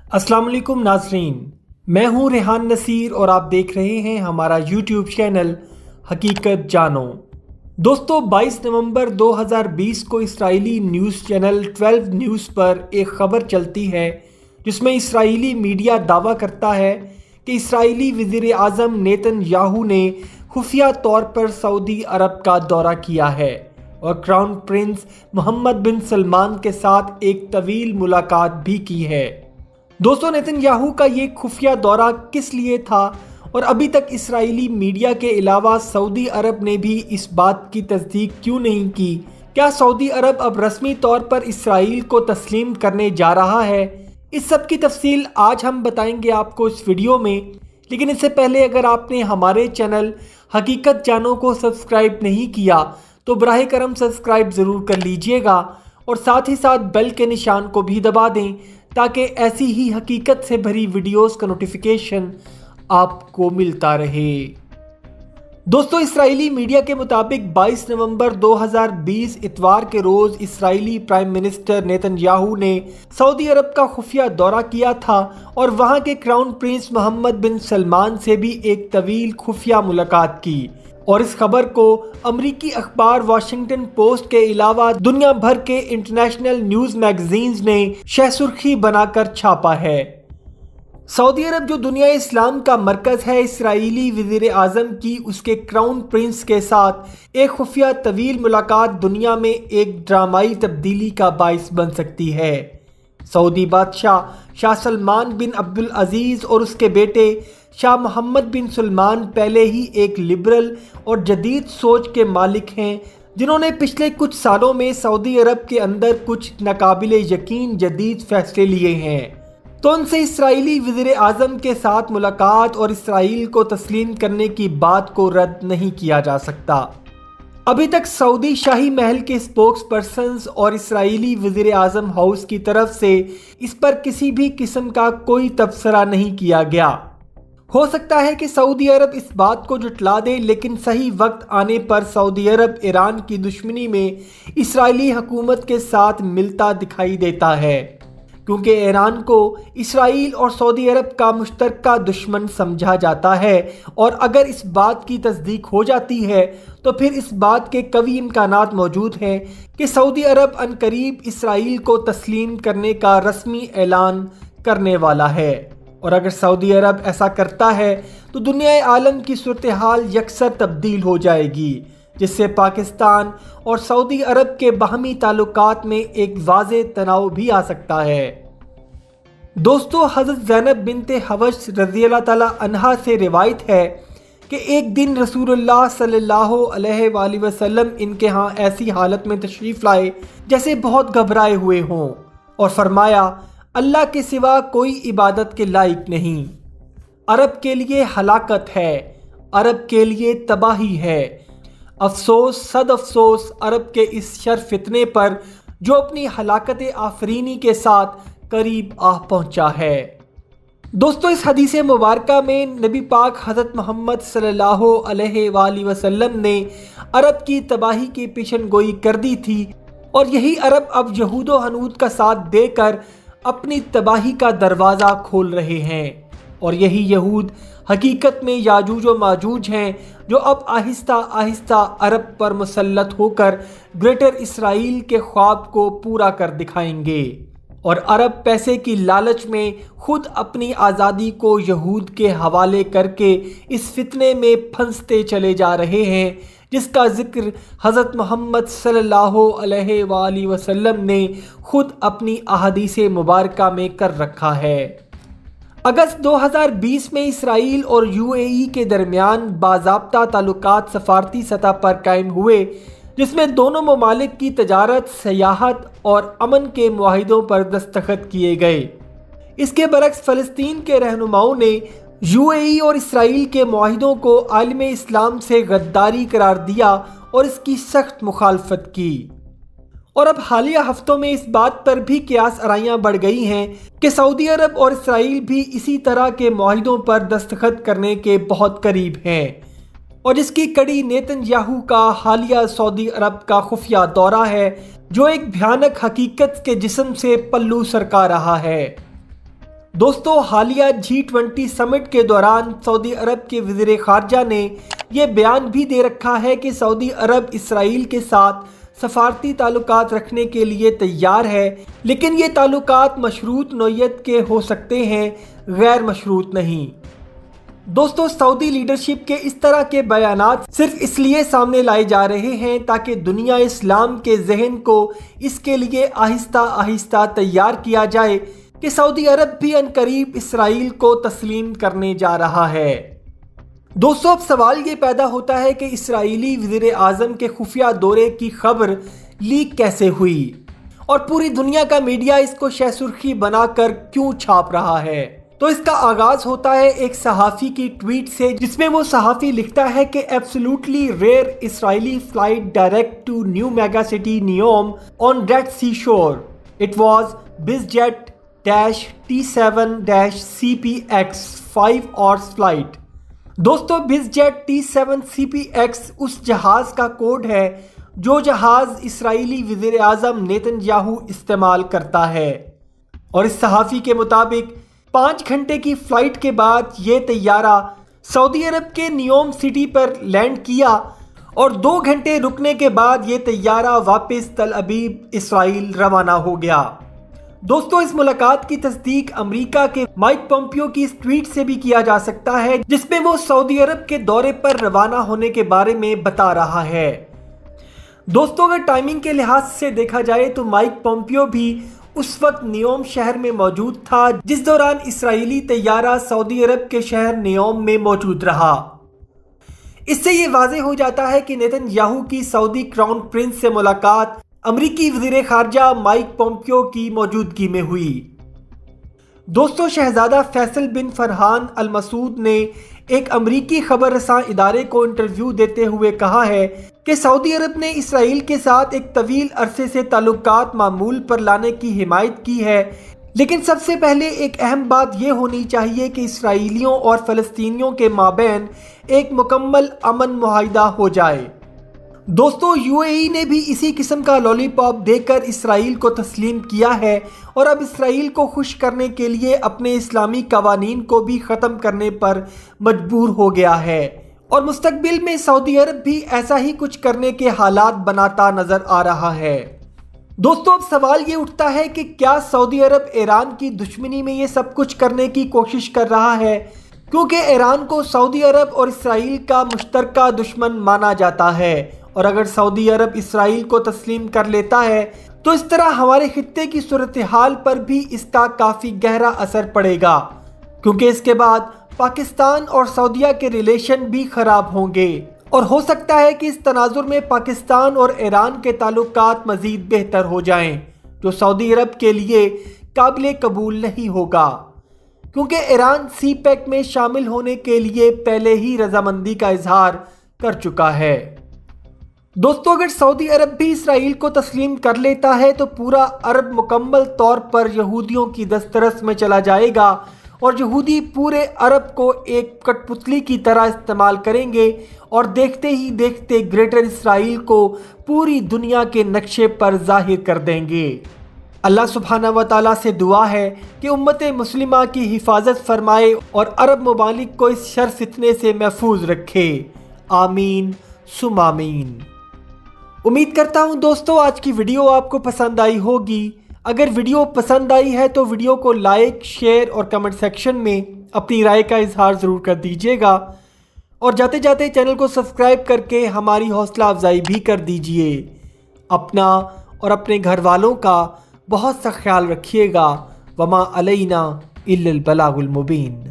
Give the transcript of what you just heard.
अस्सलाम वालेकुम नाज़रीन, मैं हूं रेहान नसीर और आप देख रहे हैं हमारा यूट्यूब चैनल हकीकत जानो। दोस्तों 22 नवंबर 2020 को इस्राएली न्यूज़ चैनल 12 न्यूज़ पर एक ख़बर चलती है जिसमें इस्राएली मीडिया दावा करता है कि इस्राएली वज़ीर आज़म नेतन्याहू ने खुफिया तौर पर सऊदी अरब का दौरा किया है और क्राउन प्रिंस मोहम्मद बिन सलमान के साथ एक तवील मुलाकात भी की है। दोस्तों नेतन्याहू का ये खुफिया दौरा किस लिए था और अभी तक इस्राएली मीडिया के अलावा सऊदी अरब ने भी इस बात की तस्दीक क्यों नहीं की? क्या सऊदी अरब अब रस्मी तौर पर इस्राएल को तस्लीम करने जा रहा है? इस सब की तफसील आज हम बताएंगे आपको इस वीडियो में। लेकिन इससे पहले अगर आपने हमारे चैनल हकीकत जानो को सब्सक्राइब नहीं किया तो बराह करम सब्सक्राइब ज़रूर कर लीजिएगा और साथ ही साथ बेल के निशान को भी दबा दें ताकि ऐसी ही हकीकत से भरी वीडियोस का नोटिफिकेशन आपको मिलता रहे। दोस्तों इस्राएली मीडिया के मुताबिक 22 नवंबर 2020 इतवार के रोज़ इस्राएली प्राइम मिनिस्टर नेतन्याहू ने सऊदी अरब का खुफिया दौरा किया था और वहां के क्राउन प्रिंस मोहम्मद बिन सलमान से भी एक तवील खुफिया मुलाकात की। और इस खबर को अमरीकी अखबार वाशिंगटन पोस्ट के अलावा दुनिया भर के इंटरनेशनल न्यूज़ मैगजीन्स ने शहसुर्खी बनाकर छापा है। सऊदी अरब जो दुनिया इस्लाम का मरकज़ है, इस्राएली वज़ीर आज़म की उसके क्राउन प्रिंस के साथ एक खुफिया तवील मुलाकात दुनिया में एक ड्रामाई तब्दीली का बाइस बन सकती है। सऊदी बादशाह शाह सलमान बिन अब्दुल अजीज़ और उसके बेटे शाह मोहम्मद बिन सलमान पहले ही एक लिबरल और जदीद सोच के मालिक हैं जिन्होंने पिछले कुछ सालों में सऊदी अरब के अंदर कुछ नाकाबिले यकीन जदीद फैसले लिए हैं। तो उनसे इस्राएली वज़ीर आज़म के साथ मुलाकात और इसराइल को तस्लीम करने की बात को रद्द नहीं किया जा सकता। अभी तक सऊदी शाही महल के स्पोक्स पर्सन्स और इस्राएली वज़ीर आज़म हाउस की तरफ से इस पर किसी भी किस्म का कोई तबसरा नहीं किया गया। हो सकता है कि सऊदी अरब इस बात को जुटला दे, लेकिन सही वक्त आने पर सऊदी अरब ईरान की दुश्मनी में इस्राएली हुकूमत के साथ मिलता दिखाई देता है, क्योंकि ईरान को इस्राएल और सऊदी अरब का मुश्तरका दुश्मन समझा जाता है। और अगर इस बात की तस्दीक हो जाती है तो फिर इस बात के कवी इम्कानात मौजूद हैं कि सऊदी अरब अनकरीब इस्राएल को तस्लीम करने का रस्मी ऐलान करने वाला है। और अगर सऊदी अरब ऐसा करता है तो दुनिया आलम की सूरत हाल यकसर तब्दील हो जाएगी, जिससे पाकिस्तान और सऊदी अरब के बाहमी ताल्लुकात में एक वाज़े तनाव भी आ सकता है। दोस्तों हज़रत ज़ैनब बिनते हवश रज़ियल्लाहु ताला अन्हा से रिवायत है कि एक दिन रसूलुल्लाह सल्लल्लाहु अलैहि वसल्लम इनके यहाँ ऐसी हालत में तशरीफ़ लाए जैसे बहुत घबराए हुए हों और फरमाया, अल्लाह के सिवा कोई इबादत के लायक नहीं। अरब के लिए हलाकत है, अरब के लिए तबाही है। अफसोस सद अफसोस अरब के इस शर फितने पर जो अपनी हलाकत आफरीनी के साथ करीब आ पहुंचा है। दोस्तों इस हदीस मुबारका में नबी पाक हज़रत मोहम्मद सल्लल्लाहु अलैहि वसल्लम ने अरब की तबाही की पेशन गोई कर दी थी और यही अरब अब यहूद व हनूद का साथ देकर अपनी तबाही का दरवाज़ा खोल रहे हैं। और यही यहूद हकीकत में याजूज व माजूज हैं जो अब आहिस्ता आहिस्ता अरब पर मुसल्लत होकर ग्रेटर इसराइल के ख्वाब को पूरा कर दिखाएंगे। और अरब पैसे की लालच में खुद अपनी आज़ादी को यहूद के हवाले करके इस फितने में फंसते चले जा रहे हैं, जिसका जिक्र हज़रत मोहम्मद सल्लल्लाहु अलैहि वसल्लम ने खुद अपनी अहादीस मुबारका में कर रखा है। अगस्त 2020 में इसराइल और यूएई के दरमियान बाज़ाब्ता ताल्लुकात सफारती सतह पर कायम हुए, जिसमें दोनों ममालिक की तजारत, सयाहत और अमन के मुआहिदों पर दस्तखत किए गए। इसके बरक्स फ़लस्तीन के रहनुमाओं ने यूएई और इसराइल के मुआहिदों को आलम इस्लाम से गद्दारी करार दिया और इसकी सख्त मुखालफत की। और अब हालिया हफ्तों में इस बात पर भी कियास आराइयाँ बढ़ गई हैं कि सऊदी अरब और इसराइल भी इसी तरह के मुआहिदों पर दस्तखत करने के बहुत करीब हैं। और जिसकी कड़ी नेतन्याहू का हालिया सऊदी अरब का खुफिया दौरा है, जो एक भयानक हकीकत के जिस्म से पल्लू सरका रहा है। دوستو حالیہ G20 سمٹ کے دوران سعودی عرب کے وزیر خارجہ نے یہ بیان بھی دے رکھا ہے کہ سعودی عرب اسرائیل کے ساتھ سفارتی تعلقات رکھنے کے لیے تیار ہے، لیکن یہ تعلقات مشروط نوعیت کے ہو سکتے ہیں، غیر مشروط نہیں۔ دوستو سعودی لیڈرشپ کے اس طرح کے بیانات صرف اس لیے سامنے لائے جا رہے ہیں تاکہ دنیا اسلام کے ذہن کو اس کے لیے آہستہ آہستہ تیار کیا جائے کہ سعودی عرب بھی عنقریب اسرائیل کو تسلیم کرنے جا رہا ہے۔ دوستو اب سوال یہ پیدا ہوتا ہے کہ اسرائیلی وزیر اعظم کے خفیہ دورے کی خبر لیک کیسے ہوئی اور پوری دنیا کا میڈیا اس کو شہ سرخی بنا کر کیوں چھاپ رہا ہے؟ تو اس کا آغاز ہوتا ہے ایک صحافی کی ٹویٹ سے، جس میں وہ صحافی لکھتا ہے کہ absolutely rare Israeli flight direct to new mega city Neom on Red Sea shore, it was BizJet T7-CPX 5 hours flight۔ دوستو BizJet T7-CPX اس جہاز کا کوڈ ہے جو جہاز اسرائیلی وزیر اعظم نیتن یاہو استعمال کرتا ہے، اور اس صحافی کے مطابق 5 گھنٹے کی فلائٹ کے بعد یہ طیارہ سعودی عرب کے نیوم سٹی پر لینڈ کیا اور 2 گھنٹے رکنے کے بعد یہ طیارہ واپس تل ابیب اسرائیل روانہ ہو گیا۔ دوستو اس ملاقات کی تصدیق امریکہ کے مائک پومپیو کی اس ٹویٹ سے بھی کیا جا سکتا ہے، جس میں وہ سعودی عرب کے دورے پر روانہ ہونے کے بارے میں بتا رہا ہے۔ دوستو اگر ٹائمنگ کے لحاظ سے دیکھا جائے تو مائک پومپیو بھی اس وقت نیوم شہر میں موجود تھا جس دوران اسرائیلی طیارہ سعودی عرب کے شہر نیوم میں موجود رہا۔ اس سے یہ واضح ہو جاتا ہے کہ نیتن یاہو کی سعودی کراؤن پرنس سے ملاقات امریکی وزیر خارجہ مائک پومپیو کی موجودگی میں ہوئی۔ دوستو شہزادہ فیصل بن فرحان المسعود نے ایک امریکی خبر رساں ادارے کو انٹرویو دیتے ہوئے کہا ہے کہ سعودی عرب نے اسرائیل کے ساتھ ایک طویل عرصے سے تعلقات معمول پر لانے کی حمایت کی ہے، لیکن سب سے پہلے ایک اہم بات یہ ہونی چاہیے کہ اسرائیلیوں اور فلسطینیوں کے مابین ایک مکمل امن معاہدہ ہو جائے۔ دوستو UAE نے بھی اسی قسم کا لالی پاپ دے کر اسرائیل کو تسلیم کیا ہے اور اب اسرائیل کو خوش کرنے کے لیے اپنے اسلامی قوانین کو بھی ختم کرنے پر مجبور ہو گیا ہے، اور مستقبل میں سعودی عرب بھی ایسا ہی کچھ کرنے کے حالات بناتا نظر آ رہا ہے۔ دوستو اب سوال یہ اٹھتا ہے کہ کیا سعودی عرب ایران کی دشمنی میں یہ سب کچھ کرنے کی کوشش کر رہا ہے، کیونکہ ایران کو سعودی عرب اور اسرائیل کا مشترکہ دشمن مانا جاتا ہے، اور اگر سعودی عرب اسرائیل کو تسلیم کر لیتا ہے تو اس طرح ہمارے خطے کی صورتحال پر بھی اس کا کافی گہرا اثر پڑے گا، کیونکہ اس کے بعد پاکستان اور سعودیہ کے ریلیشن بھی خراب ہوں گے، اور ہو سکتا ہے کہ اس تناظر میں پاکستان اور ایران کے تعلقات مزید بہتر ہو جائیں، جو سعودی عرب کے لیے قابل قبول نہیں ہوگا، کیونکہ ایران CPEC میں شامل ہونے کے لیے پہلے ہی رضامندی کا اظہار کر چکا ہے۔ دوستو اگر سعودی عرب بھی اسرائیل کو تسلیم کر لیتا ہے تو پورا عرب مکمل طور پر یہودیوں کی دسترس میں چلا جائے گا، اور یہودی پورے عرب کو ایک کٹ پتلی کی طرح استعمال کریں گے، اور دیکھتے ہی دیکھتے گریٹر اسرائیل کو پوری دنیا کے نقشے پر ظاہر کر دیں گے۔ اللہ سبحانہ و تعالیٰ سے دعا ہے کہ امت مسلمہ کی حفاظت فرمائے اور عرب ممالک کو اس شر فتنے سے محفوظ رکھے، آمین ثم آمین۔ امید کرتا ہوں دوستو آج کی ویڈیو آپ کو پسند آئی ہوگی۔ اگر ویڈیو پسند آئی ہے تو ویڈیو کو لائک، شیئر اور کمنٹ سیکشن میں اپنی رائے کا اظہار ضرور کر دیجیے گا، اور جاتے جاتے چینل کو سبسکرائب کر کے ہماری حوصلہ افزائی بھی کر دیجیے۔ اپنا اور اپنے گھر والوں کا بہت سا خیال رکھیے گا۔ وما علینا الا البلاغ المبین۔